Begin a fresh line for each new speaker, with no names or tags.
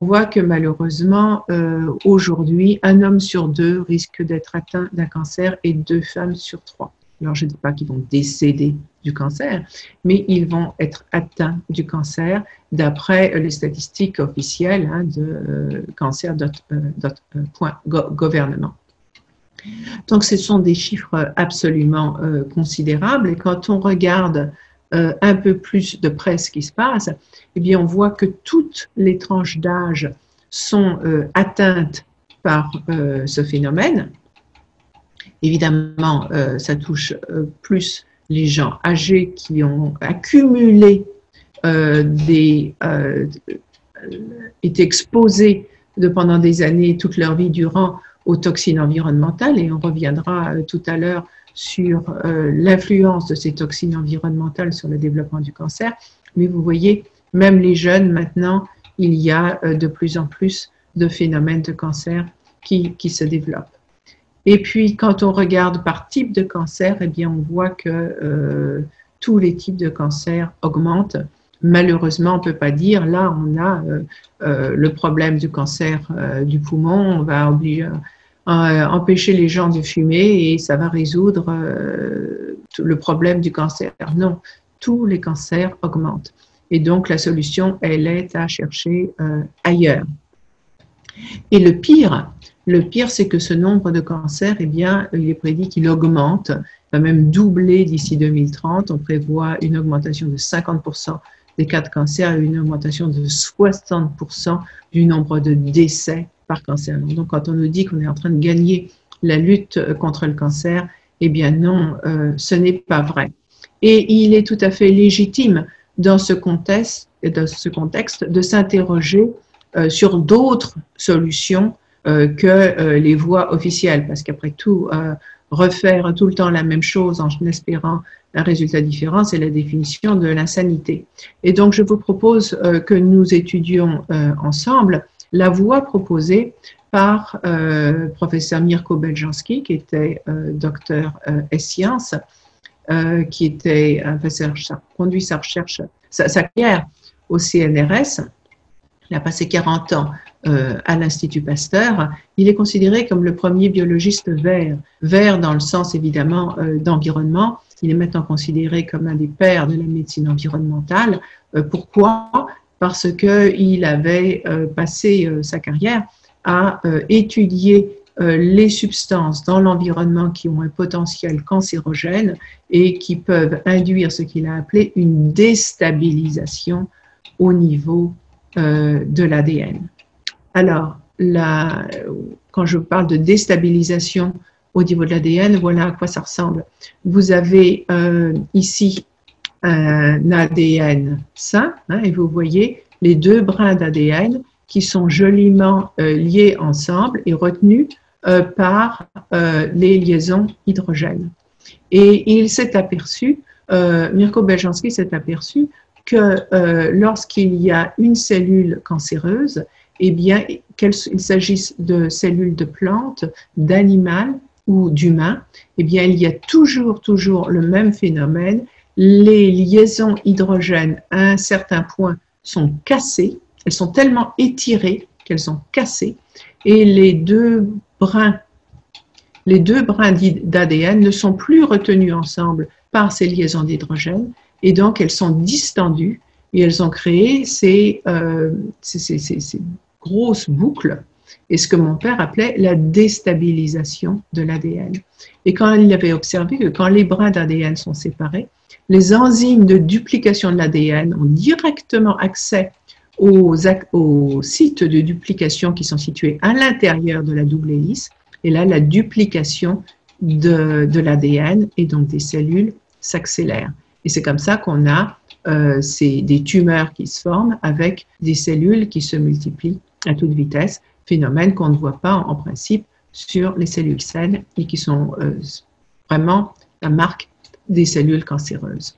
voit que malheureusement, aujourd'hui, un homme sur deux risque d'être atteint d'un cancer et 2 femmes sur 3. Alors, je ne dis pas qu'ils vont décéder du cancer, mais ils vont être atteints du cancer d'après les statistiques officielles de cancer.gouvernement. Donc, ce sont des chiffres absolument considérables. Et quand on regarde un peu plus de près ce qui se passe, eh bien, on voit que toutes les tranches d'âge sont atteintes par ce phénomène. Évidemment, ça touche plus les gens âgés qui ont accumulé été exposés pendant des années, toute leur vie durant, aux toxines environnementales, et on reviendra tout à l'heure sur l'influence de ces toxines environnementales sur le développement du cancer. Mais vous voyez, même les jeunes, maintenant, il y a de plus en plus de phénomènes de cancer qui se développent. Et puis, quand on regarde par type de cancer, eh bien, on voit que tous les types de cancer augmentent. Malheureusement, on ne peut pas dire, là, on a le problème du cancer du poumon, on va empêcher les gens de fumer et ça va résoudre le problème du cancer. Non, tous les cancers augmentent. Et donc, la solution, elle est à chercher ailleurs. Et le pire, c'est que ce nombre de cancers, eh bien, il est prédit qu'il augmente, va même doubler d'ici 2030. On prévoit une augmentation de 50% des cas de cancer et une augmentation de 60% du nombre de décès par cancer. Donc, quand on nous dit qu'on est en train de gagner la lutte contre le cancer, eh bien non, ce n'est pas vrai. Et il est tout à fait légitime dans ce contexte de s'interroger sur d'autres solutions que les voies officielles, parce qu'après tout, refaire tout le temps la même chose en espérant un résultat différent, c'est la définition de l'insanité. Et donc, je vous propose que nous étudions ensemble la voie proposée par professeur Mirko Beljanski, qui était docteur S-Sciences, qui était conduit sa recherche, sa carrière au CNRS. Il a passé 40 ans à l'Institut Pasteur. Il est considéré comme le premier biologiste vert. Vert dans le sens évidemment d'environnement. Il est maintenant considéré comme un des pères de la médecine environnementale. Pourquoi? Parce qu'il avait passé sa carrière à étudier les substances dans l'environnement qui ont un potentiel cancérogène et qui peuvent induire ce qu'il a appelé une déstabilisation au niveau de l'ADN. Alors, quand je parle de déstabilisation au niveau de l'ADN, voilà à quoi ça ressemble. Vous avez ici un ADN sain, et vous voyez les 2 brins d'ADN qui sont joliment liés ensemble et retenus par les liaisons hydrogènes. Et il s'est aperçu, Mirko Beljanski s'est aperçu que lorsqu'il y a une cellule cancéreuse, eh bien, qu'il s'agisse de cellules de plantes, d'animaux ou d'humains, eh bien, il y a toujours le même phénomène. Les liaisons hydrogènes, à un certain point, sont cassées. Elles sont tellement étirées qu'elles sont cassées. Et les deux brins d'ADN ne sont plus retenus ensemble par ces liaisons d'hydrogène. Et donc, elles sont distendues et elles ont créé ces grosses boucles et ce que mon père appelait la déstabilisation de l'ADN. Et quand il avait observé que quand les brins d'ADN sont séparés, les enzymes de duplication de l'ADN ont directement accès aux sites de duplication qui sont situés à l'intérieur de la double hélice. Et là, la duplication de l'ADN et donc des cellules s'accélère. Et c'est comme ça qu'on a des tumeurs qui se forment avec des cellules qui se multiplient à toute vitesse, phénomène qu'on ne voit pas en principe sur les cellules saines et qui sont vraiment la marque des cellules cancéreuses.